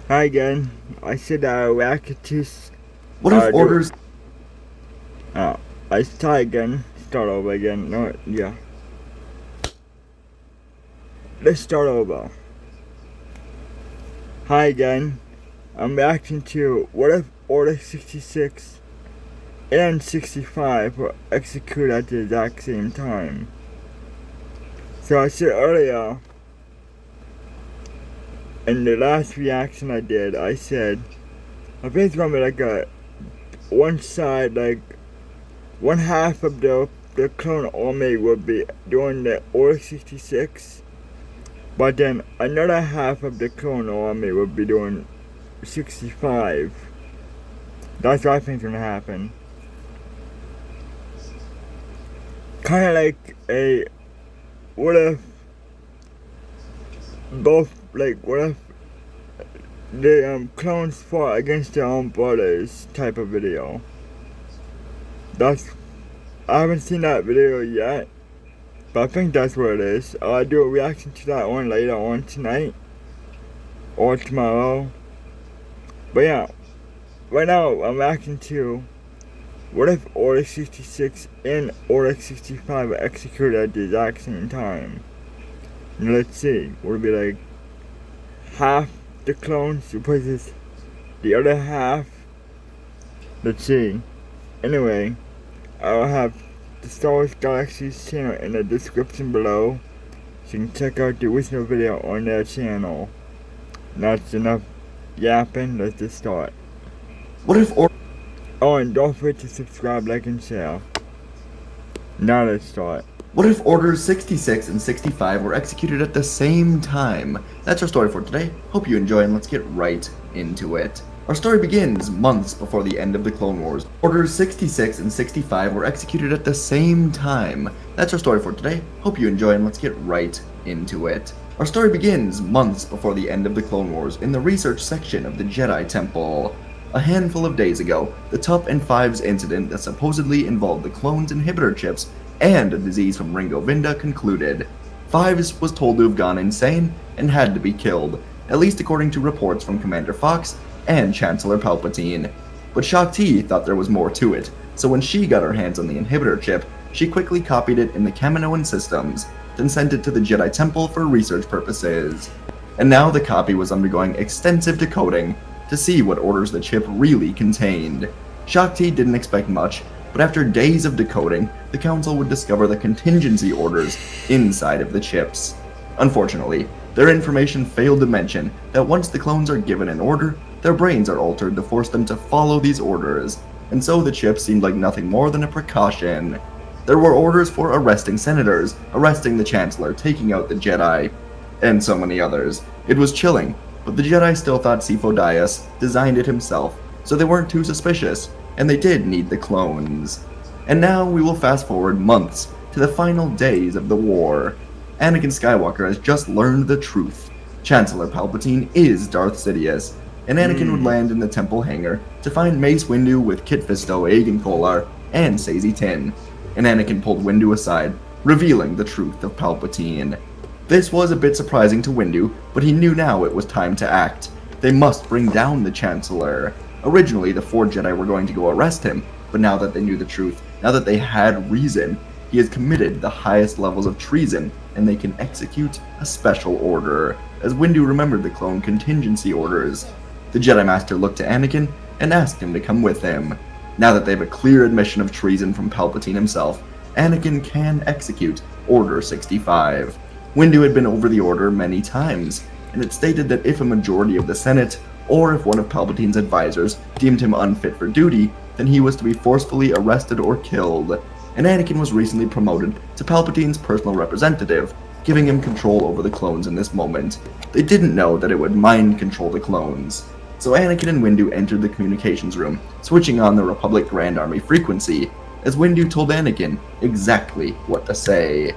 Hi again. I said reacted to What if do orders? I start again. Start over again. No, yeah. Let's start over. Hi again. I'm reacting to what if Order 66 and 65 were executed at the exact same time. So I said earlier in the last reaction I did, I said I think it's gonna be like a one side, like one half of the clone army would be doing the Order 66, but then another half of the clone army would be doing 65. That's what I think's gonna happen. Kind of like a what if what if the clones fought against their own brothers type of video. That's I haven't seen that video yet, but I think that's what it is. I'll do a reaction to that one later on tonight or tomorrow. But yeah, right now I'm reacting to what if Order 66 and Order 65 are executed at the exact same time? Now let's see, would it be like half the clones versus the other half? Let's see. Anyway, I'll have the Star Wars Galaxies channel in the description below, so you can check out the original video on their channel. That's enough yapping, let's just start. What if or? Oh, and don't forget to subscribe, like, and share. Now let's start. What if orders 66 and 65 were executed at the same time? That's our story for today. Hope you enjoy, and let's get right into it. Our story begins months before the end of the Clone Wars. Orders 66 and 65 were executed at the same time. That's our story for today. Hope you enjoy, and let's get right into it. Our story begins months before the end of the Clone Wars in the research section of the Jedi Temple. A handful of days ago, the Tup and Fives incident that supposedly involved the clone's inhibitor chips and a disease from Ringo Vinda concluded. Fives was told to have gone insane and had to be killed, at least according to reports from Commander Fox and Chancellor Palpatine. But Shakti thought there was more to it, so when she got her hands on the inhibitor chip, she quickly copied it in the Kaminoan systems, then sent it to the Jedi Temple for research purposes. And now the copy was undergoing extensive decoding to see what orders the chip really contained. Shakti didn't expect much, but after days of decoding, the Council would discover the contingency orders inside of the chips. Unfortunately, their information failed to mention that once the clones are given an order, their brains are altered to force them to follow these orders, and so the chip seemed like nothing more than a precaution. There were orders for arresting senators, arresting the Chancellor, taking out the Jedi, and so many others. It was chilling, but the Jedi still thought Sifo Dyas designed it himself, so they weren't too suspicious, and they did need the clones. And now we will fast forward months to the final days of the war. Anakin Skywalker has just learned the truth. Chancellor Palpatine is Darth Sidious, and Anakin would land in the temple hangar to find Mace Windu with Kit Fisto, Aegon Kolar, and Saesee Tin. And Anakin pulled Windu aside, revealing the truth of Palpatine. This was a bit surprising to Windu, but he knew now it was time to act. They must bring down the Chancellor. Originally, the 4 Jedi were going to go arrest him, but now that they knew the truth, now that they had reason, he has committed the highest levels of treason, and they can execute a special order, as Windu remembered the clone contingency orders. The Jedi Master looked to Anakin and asked him to come with him. Now that they have a clear admission of treason from Palpatine himself, Anakin can execute Order 65. Windu had been over the order many times, and it stated that if a majority of the Senate, or if one of Palpatine's advisors, deemed him unfit for duty, then he was to be forcefully arrested or killed. And Anakin was recently promoted to Palpatine's personal representative, giving him control over the clones in this moment. They didn't know that it would mind control the clones. So Anakin and Windu entered the communications room, switching on the Republic Grand Army frequency, as Windu told Anakin exactly what to say.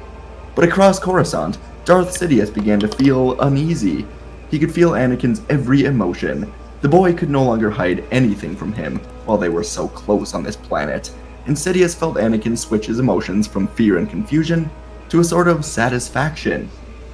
But across Coruscant, Darth Sidious began to feel uneasy. He could feel Anakin's every emotion. The boy could no longer hide anything from him while they were so close on this planet, and Sidious felt Anakin switch his emotions from fear and confusion to a sort of satisfaction.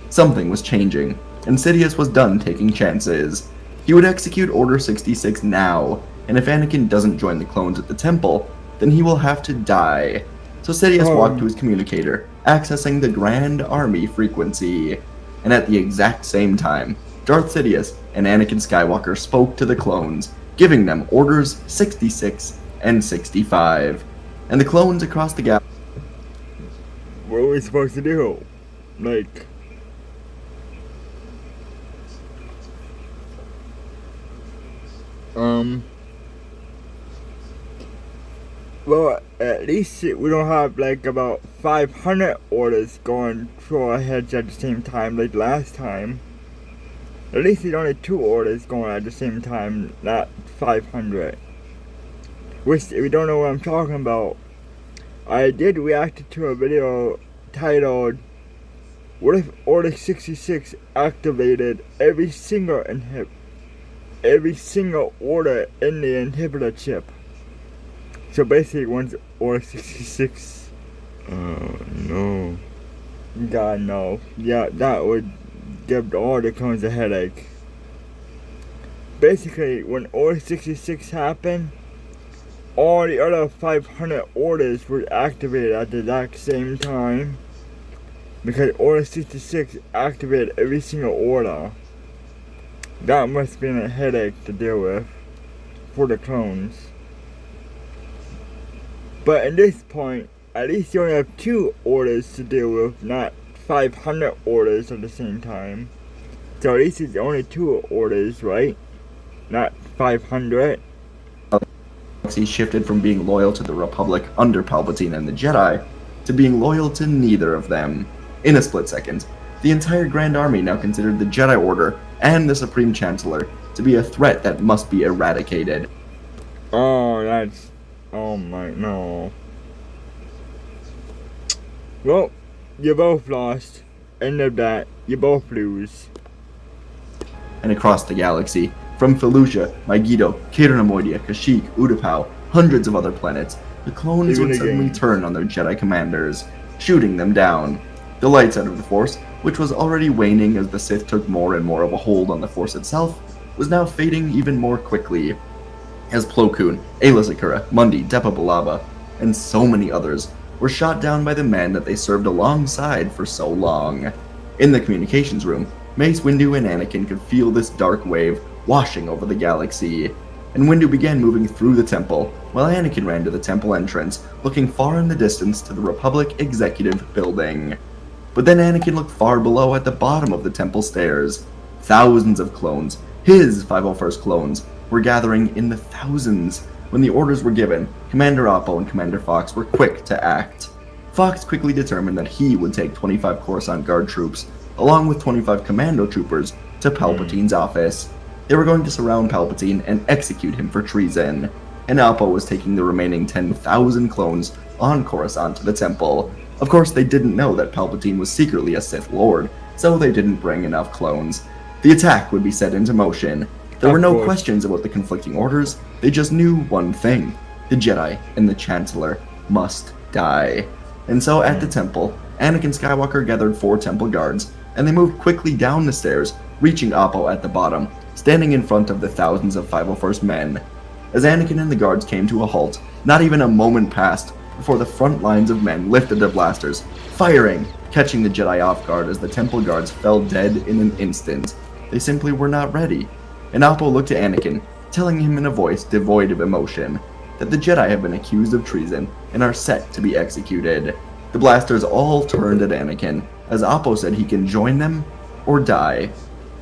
Something was changing, and Sidious was done taking chances. He would execute Order 66 now, and if Anakin doesn't join the clones at the temple, then he will have to die. So Sidious walked to his communicator, accessing the Grand Army frequency. And at the exact same time, Darth Sidious and Anakin Skywalker spoke to the clones, giving them Orders 66 and 65. And the clones across the galaxy... What are we supposed to do? Like... Well, at least we don't have like about 500 orders going through our heads at the same time like last time. At least there's only 2 orders going at the same time, not 500. Which, if you don't know what I'm talking about, I did react to a video titled, "What if Order 66 activated every single order in the inhibitor chip?" So basically, once Order 66... Oh, no. God, no. Yeah, that would give all the clones a headache. Basically, when Order 66 happened, all the other 500 orders were activated at the exact same time. Because Order 66 activated every single order. That must have been a headache to deal with for the clones. But at this point, at least you only have 2 orders to deal with, not 500 orders at the same time. So at least it's only 2 orders, right? Not 500. He shifted from being loyal to the Republic under Palpatine and the Jedi to being loyal to neither of them. In a split second, the entire Grand Army now considered the Jedi Order and the Supreme Chancellor to be a threat that must be eradicated. Oh, that's... Oh my, no. Well, you both lost. End of that. You both lose. And across the galaxy, from Felucia, Megiddo, Kiramoidia, Kashyyyk, Utapau, hundreds of other planets, the clones would suddenly turn on their Jedi commanders, shooting them down. The light side of the Force, which was already waning as the Sith took more and more of a hold on the Force itself, was now fading even more quickly, as Plo Koon, Aayla Secura, Mundi, Depa Billaba, and so many others were shot down by the men that they served alongside for so long. In the communications room, Mace Windu and Anakin could feel this dark wave washing over the galaxy, and Windu began moving through the temple, while Anakin ran to the temple entrance, looking far in the distance to the Republic Executive Building. But then Anakin looked far below at the bottom of the temple stairs. Thousands of clones, his 501st clones, were gathering in the thousands. When the orders were given, Commander Oppo and Commander Fox were quick to act. Fox quickly determined that he would take 25 Coruscant Guard troops, along with 25 Commando troopers, to Palpatine's office. They were going to surround Palpatine and execute him for treason, and Oppo was taking the remaining 10,000 clones on Coruscant to the temple. Of course, they didn't know that Palpatine was secretly a Sith Lord, so they didn't bring enough clones. The attack would be set into motion. There were no questions about the conflicting orders, they just knew one thing: the Jedi and the Chancellor must die. And so at the temple, Anakin Skywalker gathered 4 temple guards, and they moved quickly down the stairs, reaching Oppo at the bottom, standing in front of the thousands of 501st men. As Anakin and the guards came to a halt, not even a moment passed before the front lines of men lifted their blasters, firing, catching the Jedi off guard as the temple guards fell dead in an instant. They simply were not ready. And Oppo looked to Anakin, telling him in a voice devoid of emotion that the Jedi have been accused of treason and are set to be executed. The blasters all turned at Anakin, as Oppo said he can join them or die.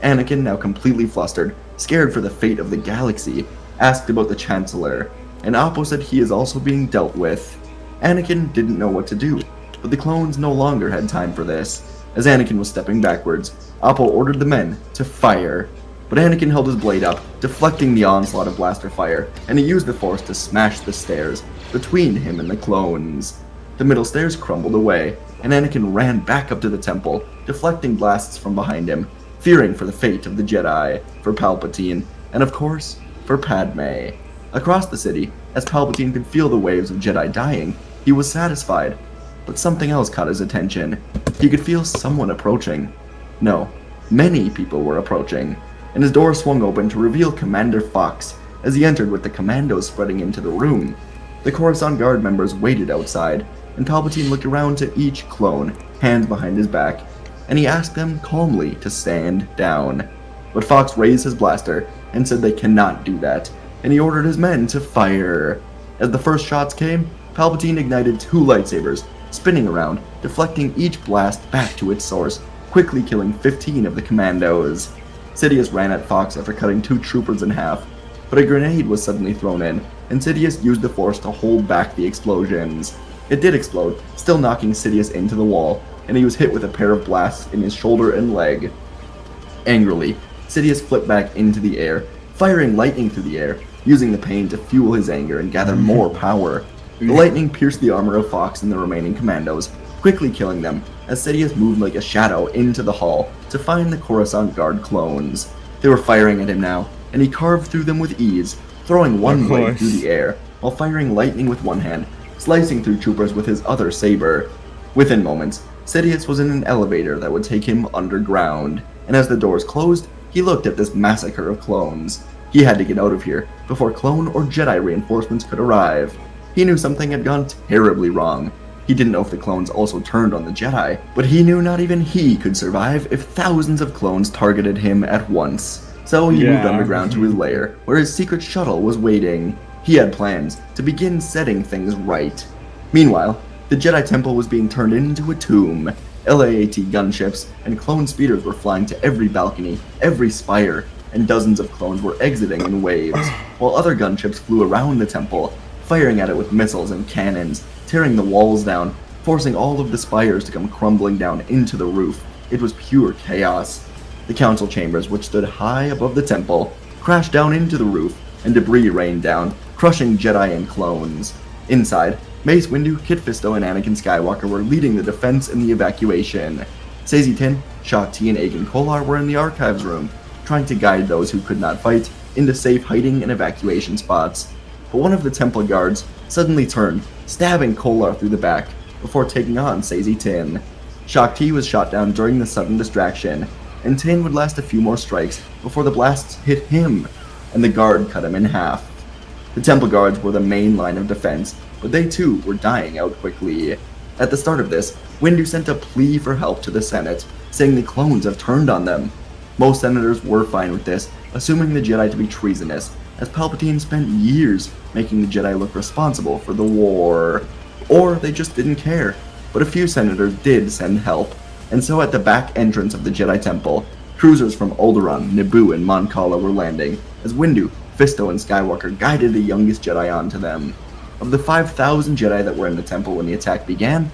Anakin, now completely flustered, scared for the fate of the galaxy, asked about the Chancellor, and Oppo said he is also being dealt with. Anakin didn't know what to do, but the clones no longer had time for this. As Anakin was stepping backwards, Oppo ordered the men to fire. But Anakin held his blade up, deflecting the onslaught of blaster fire, and he used the Force to smash the stairs between him and the clones. The middle stairs crumbled away, and Anakin ran back up to the temple, deflecting blasts from behind him, fearing for the fate of the Jedi, for Palpatine, and of course, for Padme. Across the city, as Palpatine could feel the waves of Jedi dying, he was satisfied. But something else caught his attention. He could feel someone approaching. No, many people were approaching. and his door swung open to reveal Commander Fox as he entered with the commandos spreading into the room. The Coruscant Guard members waited outside, and Palpatine looked around to each clone, hands behind his back, and he asked them calmly to stand down. But Fox raised his blaster and said they cannot do that, and he ordered his men to fire. As the first shots came, Palpatine ignited 2 lightsabers, spinning around, deflecting each blast back to its source, quickly killing 15 of the commandos. Sidious ran at Fox after cutting 2 troopers in half, but a grenade was suddenly thrown in, and Sidious used the Force to hold back the explosions. It did explode, still knocking Sidious into the wall, and he was hit with a pair of blasts in his shoulder and leg. Angrily, Sidious flipped back into the air, firing lightning through the air, using the pain to fuel his anger and gather more power. The lightning pierced the armor of Fox and the remaining commandos, quickly killing them, as Sidious moved like a shadow into the hall to find the Coruscant Guard clones. They were firing at him now, and he carved through them with ease, throwing one blade through the air, while firing lightning with one hand, slicing through troopers with his other saber. Within moments, Sidious was in an elevator that would take him underground, and as the doors closed, he looked at this massacre of clones. He had to get out of here before clone or Jedi reinforcements could arrive. He knew something had gone terribly wrong. He didn't know if the clones also turned on the Jedi, but he knew not even he could survive if thousands of clones targeted him at once. So he moved underground to his lair, where his secret shuttle was waiting. He had plans to begin setting things right. Meanwhile, the Jedi Temple was being turned into a tomb. LAAT gunships and clone speeders were flying to every balcony, every spire, and dozens of clones were exiting in waves, while other gunships flew around the temple, firing at it with missiles and cannons, tearing the walls down, forcing all of the spires to come crumbling down into the roof. It was pure chaos. The council chambers, which stood high above the temple, crashed down into the roof, and debris rained down, crushing Jedi and clones. Inside, Mace Windu, Kit Fisto, and Anakin Skywalker were leading the defense and the evacuation. Saesee Tiin, Shaak Ti, and Agen Kolar were in the archives room, trying to guide those who could not fight into safe hiding and evacuation spots. But one of the temple guards suddenly turned, stabbing Kolar through the back, before taking on Saesee Tiin. Shaak Ti was shot down during the sudden distraction, and Tiin would last a few more strikes before the blasts hit him, and the guard cut him in half. The temple guards were the main line of defense, but they too were dying out quickly. At the start of this, Windu sent a plea for help to the Senate, saying the clones have turned on them. Most senators were fine with this, assuming the Jedi to be treasonous, as Palpatine spent years making the Jedi look responsible for the war. Or they just didn't care. But a few senators did send help, and so at the back entrance of the Jedi Temple, cruisers from Alderaan, Naboo, and Mon Cala were landing, as Windu, Fisto, and Skywalker guided the youngest Jedi onto them. Of the 5,000 Jedi that were in the temple when the attack began,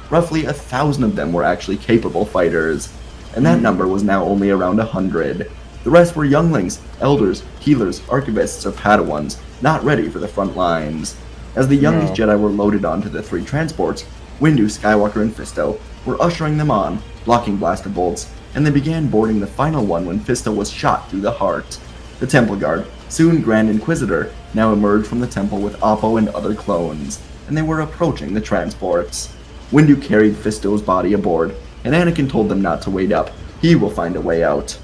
roughly 1,000 of them were actually capable fighters, and that number was now only around 100. The rest were younglings, elders, healers, archivists, or Padawans, not ready for the front lines. As the youngest Jedi were loaded onto the 3 transports, Windu, Skywalker, and Fisto were ushering them on, blocking blaster bolts, and they began boarding the final one when Fisto was shot through the heart. The Temple Guard, soon Grand Inquisitor, now emerged from the temple with Oppo and other clones, and they were approaching the transports. Windu carried Fisto's body aboard, and Anakin told them not to wait up. He will find a way out.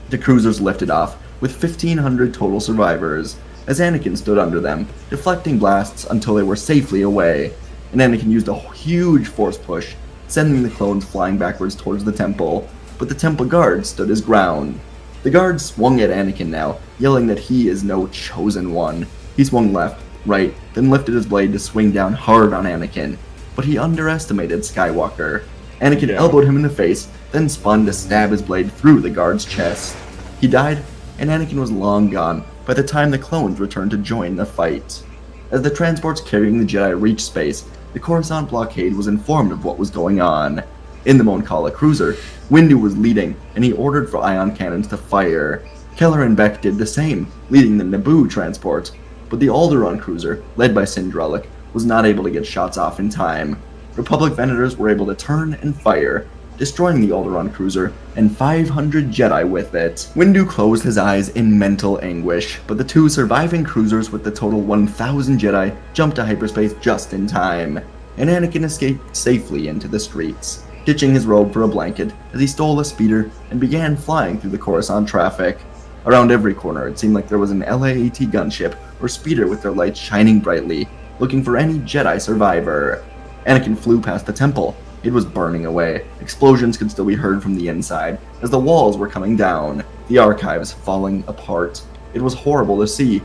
The cruisers lifted off, with 1,500 total survivors, as Anakin stood under them, deflecting blasts until they were safely away, and Anakin used a huge force push, sending the clones flying backwards towards the temple, but the temple guard stood his ground. The guard swung at Anakin now, yelling that he is no chosen one. He swung left, right, then lifted his blade to swing down hard on Anakin, but he underestimated Skywalker. Anakin elbowed him in the face, then spun to stab his blade through the guard's chest. He died, and Anakin was long gone by the time the clones returned to join the fight. As the transports carrying the Jedi reached space, the Coruscant blockade was informed of what was going on. In the Mon Cala cruiser, Windu was leading, and he ordered for ion cannons to fire. Keller and Beck did the same, leading the Naboo transport, but the Alderaan cruiser, led by Sindralic, was not able to get shots off in time. Republic Venators were able to turn and fire, destroying the Alderaan cruiser and 500 Jedi with it. Windu closed his eyes in mental anguish, but the 2 surviving cruisers with the total 1,000 Jedi jumped to hyperspace just in time, and Anakin escaped safely into the streets, ditching his robe for a blanket as he stole a speeder and began flying through the Coruscant traffic. Around every corner, it seemed like there was an LAAT gunship or speeder with their lights shining brightly, looking for any Jedi survivor. Anakin flew past the temple. It was burning away. Explosions could still be heard from the inside, as the walls were coming down, the archives falling apart. It was horrible to see,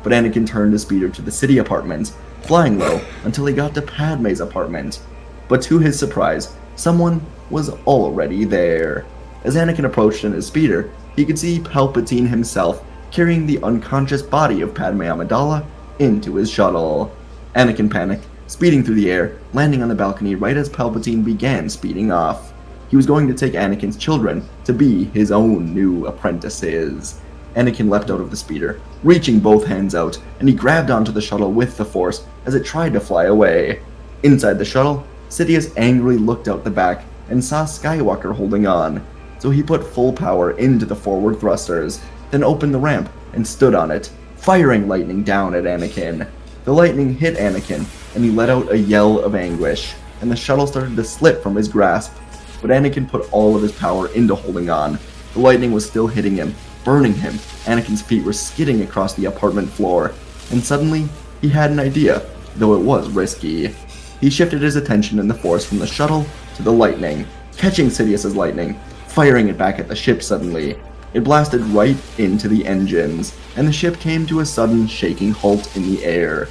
but Anakin turned his speeder to the city apartments, flying low until he got to Padme's apartment. But to his surprise, someone was already there. As Anakin approached in his speeder, he could see Palpatine himself carrying the unconscious body of Padme Amidala into his shuttle. Anakin panicked, speeding through the air, landing on the balcony right as Palpatine began speeding off. He was going to take Anakin's children to be his own new apprentices. Anakin leapt out of the speeder, reaching both hands out, and he grabbed onto the shuttle with the Force as it tried to fly away. Inside the shuttle, Sidious angrily looked out the back and saw Skywalker holding on, so he put full power into the forward thrusters, then opened the ramp and stood on it, firing lightning down at Anakin. The lightning hit Anakin, and he let out a yell of anguish, and the shuttle started to slip from his grasp, but Anakin put all of his power into holding on. The lightning was still hitting him, burning him. Anakin's feet were skidding across the apartment floor, and suddenly, he had an idea, though it was risky. He shifted his attention in the Force from the shuttle to the lightning, catching Sidious's lightning, firing it back at the ship suddenly. It blasted right into the engines, and the ship came to a sudden shaking halt in the air.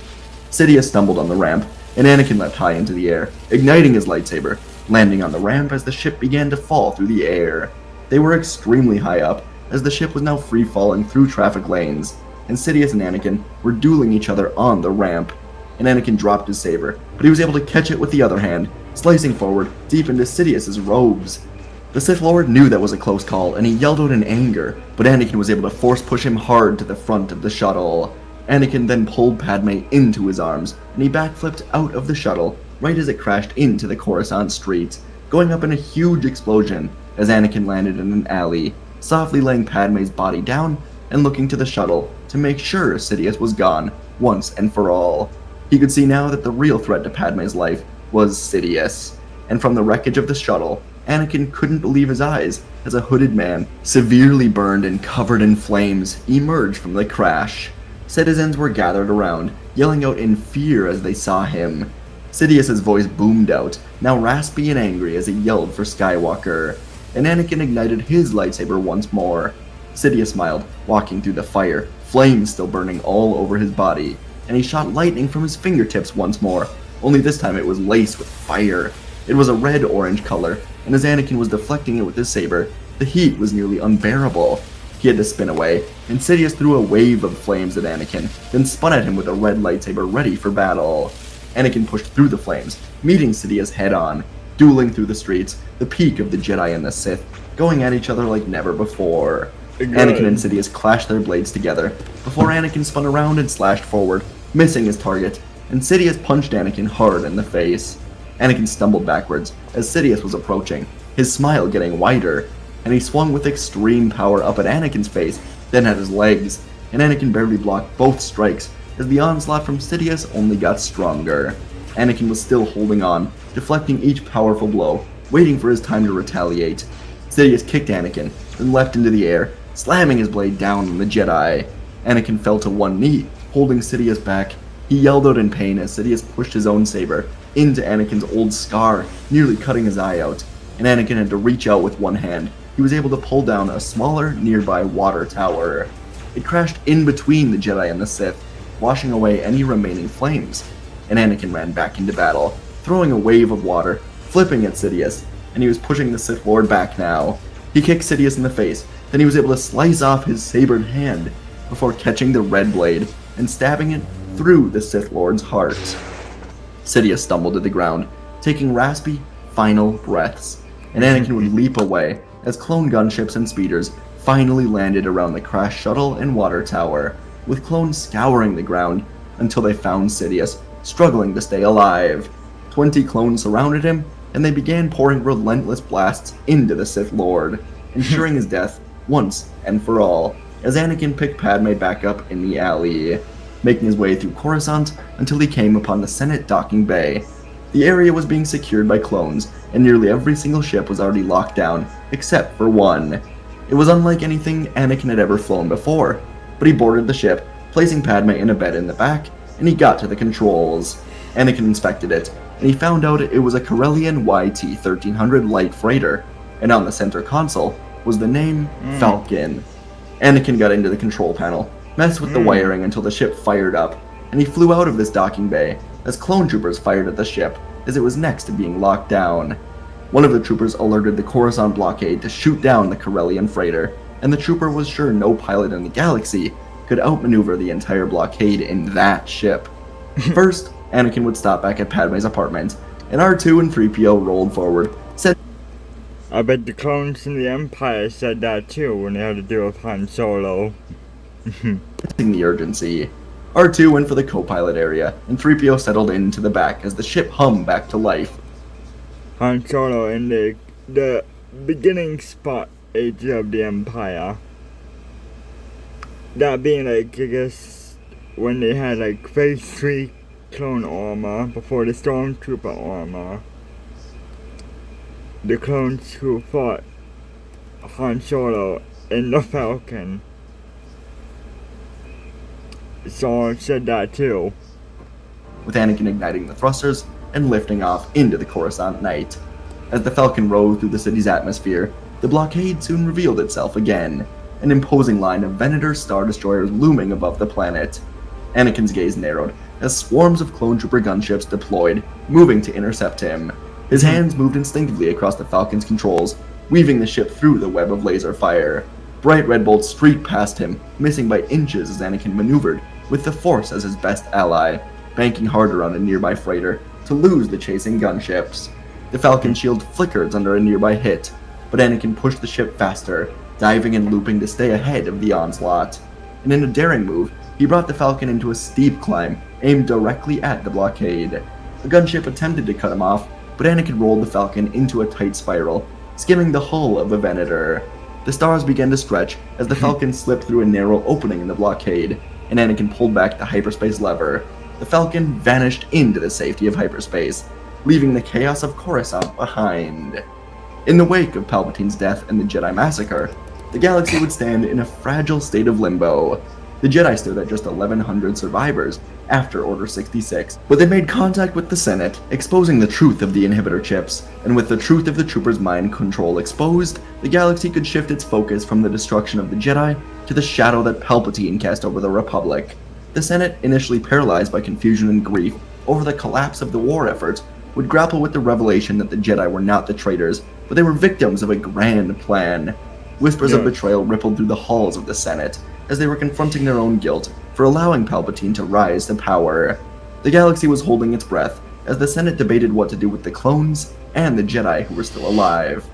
Sidious stumbled on the ramp, and Anakin leapt high into the air, igniting his lightsaber, landing on the ramp as the ship began to fall through the air. They were extremely high up, as the ship was now free-falling through traffic lanes, and Sidious and Anakin were dueling each other on the ramp. And Anakin dropped his saber, but he was able to catch it with the other hand, slicing forward deep into Sidious's robes. The Sith Lord knew that was a close call, and he yelled out in anger, but Anakin was able to force push him hard to the front of the shuttle. Anakin then pulled Padme into his arms, and he backflipped out of the shuttle right as it crashed into the Coruscant street, going up in a huge explosion as Anakin landed in an alley, softly laying Padme's body down and looking to the shuttle to make sure Sidious was gone once and for all. He could see now that the real threat to Padme's life was Sidious, and from the wreckage of the shuttle, Anakin couldn't believe his eyes as a hooded man, severely burned and covered in flames, emerged from the crash. Citizens were gathered around, yelling out in fear as they saw him. Sidious's voice boomed out, now raspy and angry as he yelled for Skywalker, and Anakin ignited his lightsaber once more. Sidious smiled, walking through the fire, flames still burning all over his body, and he shot lightning from his fingertips once more, only this time it was laced with fire. It was a red-orange color, and as Anakin was deflecting it with his saber, the heat was nearly unbearable. He had to spin away, and Sidious threw a wave of flames at Anakin, then spun at him with a red lightsaber ready for battle. Anakin pushed through the flames, meeting Sidious head-on, dueling through the streets, the peak of the Jedi and the Sith, going at each other like never before. Anakin and Sidious clashed their blades together, before Anakin spun around and slashed forward, missing his target, and Sidious punched Anakin hard in the face. Anakin stumbled backwards as Sidious was approaching, his smile getting wider, and he swung with extreme power up at Anakin's face, then at his legs, and Anakin barely blocked both strikes as the onslaught from Sidious only got stronger. Anakin was still holding on, deflecting each powerful blow, waiting for his time to retaliate. Sidious kicked Anakin, then leapt into the air, slamming his blade down on the Jedi. Anakin fell to one knee, holding Sidious back. He yelled out in pain as Sidious pushed his own saber into Anakin's old scar, nearly cutting his eye out, and Anakin had to reach out with one hand. He was able to pull down a smaller, nearby water tower. It crashed in between the Jedi and the Sith, washing away any remaining flames, and Anakin ran back into battle, throwing a wave of water, flipping at Sidious, and he was pushing the Sith Lord back now. He kicked Sidious in the face, then he was able to slice off his sabered hand, before catching the red blade and stabbing it through the Sith Lord's heart. Sidious stumbled to the ground, taking raspy, final breaths, and Anakin would leap away as clone gunships and speeders finally landed around the crashed shuttle and water tower, with clones scouring the ground until they found Sidious, struggling to stay alive. 20 clones surrounded him, and they began pouring relentless blasts into the Sith Lord, ensuring his death once and for all, as Anakin picked Padme back up in the alley, making his way through Coruscant until he came upon the Senate docking bay. The area was being secured by clones, and nearly every single ship was already locked down, except for one. It was unlike anything Anakin had ever flown before, but he boarded the ship, placing Padme in a bed in the back, and he got to the controls. Anakin inspected it, and he found out it was a Corellian YT-1300 light freighter, and on the center console was the name Falcon. Anakin got into the control panel, messed with the wiring until the ship fired up, and he flew out of this docking bay as clone troopers fired at the ship as it was next to being locked down. One of the troopers alerted the Coruscant blockade to shoot down the Corellian freighter, and the trooper was sure no pilot in the galaxy could outmaneuver the entire blockade in that ship. First, Anakin would stop back at Padme's apartment, and R2 and 3PO rolled forward, I bet the clones in the Empire said that too when they had to deal with Han Solo. sensing the urgency. R2 went for the co-pilot area, and 3PO settled into the back as the ship hummed back to life. Han Solo in the beginning spot age of the Empire. That being like, I guess, when they had like Phase 3 clone armor before the Stormtrooper armor. The clones who fought Han Solo in the Falcon. So said that too. With Anakin igniting the thrusters and lifting off into the Coruscant night. As the Falcon rode through the city's atmosphere, the blockade soon revealed itself again, an imposing line of Venator Star Destroyers looming above the planet. Anakin's gaze narrowed as swarms of clone trooper gunships deployed, moving to intercept him. His hands moved instinctively across the Falcon's controls, weaving the ship through the web of laser fire. Bright red bolts streaked past him, missing by inches as Anakin maneuvered, with the Force as his best ally, banking harder on a nearby freighter to lose the chasing gunships. The Falcon's shield flickered under a nearby hit, but Anakin pushed the ship faster, diving and looping to stay ahead of the onslaught. And in a daring move, he brought the Falcon into a steep climb, aimed directly at the blockade. The gunship attempted to cut him off, but Anakin rolled the Falcon into a tight spiral, skimming the hull of the Venator. The stars began to stretch as the Falcon slipped through a narrow opening in the blockade, and Anakin pulled back the hyperspace lever. The Falcon vanished into the safety of hyperspace, leaving the chaos of Coruscant behind. In the wake of Palpatine's death and the Jedi Massacre, the galaxy would stand in a fragile state of limbo. The Jedi stood at just 1,100 survivors after Order 66, but they made contact with the Senate, exposing the truth of the inhibitor chips, and with the truth of the Trooper's mind control exposed, the galaxy could shift its focus from the destruction of the Jedi to the shadow that Palpatine cast over the Republic. The Senate, initially paralyzed by confusion and grief over the collapse of the war effort, would grapple with the revelation that the Jedi were not the traitors, but they were victims of a grand plan. Whispers of betrayal rippled through the halls of the Senate, as they were confronting their own guilt for allowing Palpatine to rise to power. The galaxy was holding its breath as the Senate debated what to do with the clones and the Jedi who were still alive.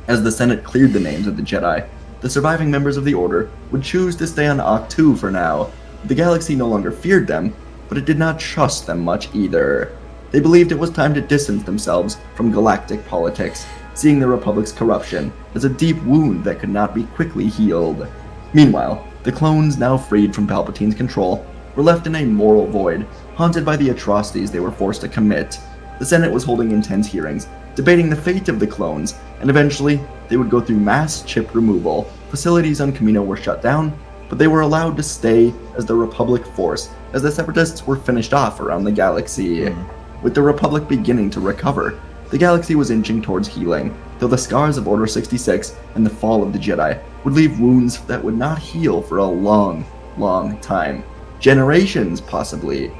As the Senate cleared the names of the Jedi, the surviving members of the Order would choose to stay on Ahch-To for now. The galaxy no longer feared them, but it did not trust them much either. They believed it was time to distance themselves from galactic politics, seeing the Republic's corruption as a deep wound that could not be quickly healed. Meanwhile, the clones, now freed from Palpatine's control, were left in a moral void, haunted by the atrocities they were forced to commit. The Senate was holding intense hearings, debating the fate of the clones, and eventually, they would go through mass chip removal. Facilities on Kamino were shut down, but they were allowed to stay as the Republic force, as the Separatists were finished off around the galaxy. With the Republic beginning to recover, the galaxy was inching towards healing, though the scars of Order 66 and the fall of the Jedi would leave wounds that would not heal for a long, long time. Generations, possibly.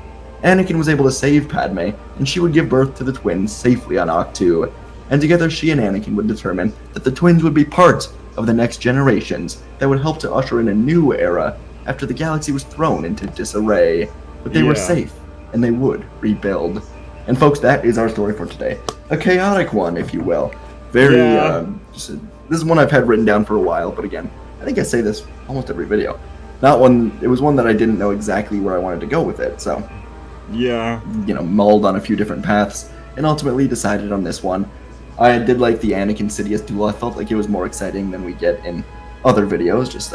Anakin was able to save Padme, and she would give birth to the twins safely on Ahch-To, and together she and Anakin would determine that the twins would be part of the next generations that would help to usher in a new era after the galaxy was thrown into disarray. But they were safe, and they would rebuild. And folks, that is our story for today. A chaotic one, if you will. Very, this is one I've had written down for a while, but again, I think I say this almost every video. It was one that I didn't know exactly where I wanted to go with it, so. Mulled on a few different paths, and ultimately decided on this one. I did like the Anakin Sidious duel. I felt like it was more exciting than we get in other videos. Just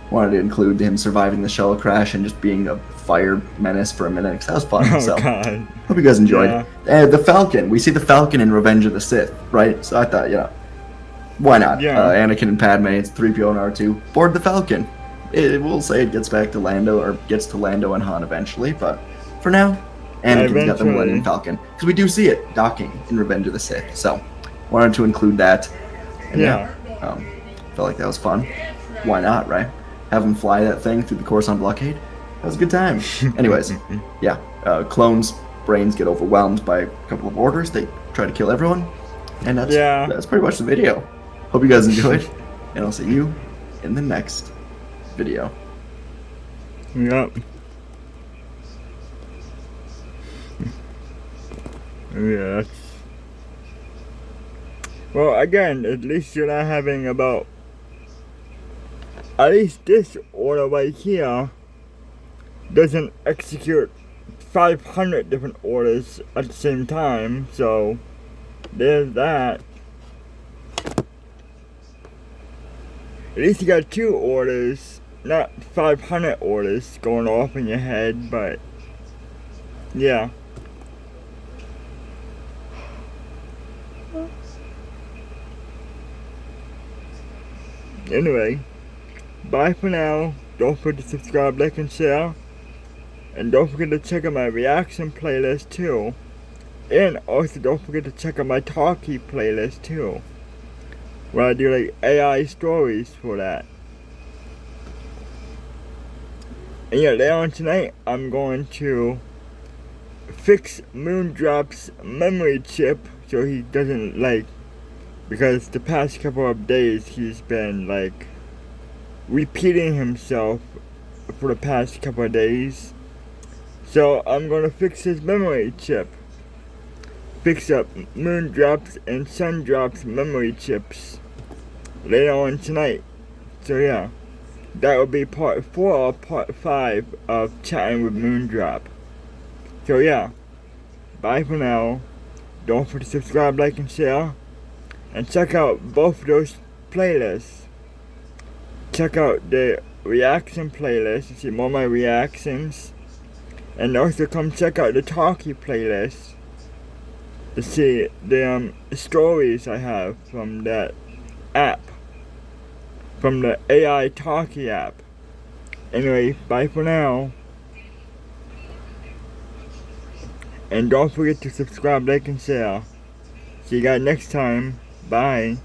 wanted to include him surviving the shuttle crash and just being a fire menace for a minute, because that was fun. So, hope you guys enjoyed. The Falcon. We see the Falcon in Revenge of the Sith, right? So I thought, Why not? Yeah. Anakin and Padme, it's 3PO and R2, board the Falcon. It will say it gets back to Lando, or gets to Lando and Han eventually, but for now, Anakin's got the Millennium Eventually. Falcon. Because we do see it docking in Revenge of the Sith, so wanted to include that. And Yeah. felt like that was fun. Why not, right? Have them fly that thing through the Coruscant blockade. That was a good time. Anyways, yeah, clones' brains get overwhelmed by a couple of orders. They try to kill everyone, and that's pretty much the video. Hope you guys enjoyed, and I'll see you in the next video. Yep. Yeah, that's... Well, again, at least you're not having about... At least this order right here doesn't execute 500 different orders at the same time, so there's that. At least you got 2 orders, not 500 orders going off in your head, but yeah. Anyway, bye for now. Don't forget to subscribe, like, and share. And don't forget to check out my reaction playlist too. And also don't forget to check out my talkie playlist too, where I do like AI stories for that. And yeah, later on tonight, I'm going to fix Moondrop's memory chip so he doesn't like, because the past couple of days he's been like repeating himself for the past couple of days. So I'm gonna fix his memory chip. Fix up Moondrop's and Sundrop's memory chips later on tonight. So yeah, that will be part 4 or part 5 of chatting with Moondrop. So yeah, bye for now. Don't forget to subscribe, like, and share. And check out both of those playlists. Check out the reaction playlist to see more of my reactions. And also come check out the talkie playlist to see the stories I have from that app. From the AI talkie app. Anyway, bye for now. And don't forget to subscribe, like, and share. See you guys next time. Bye.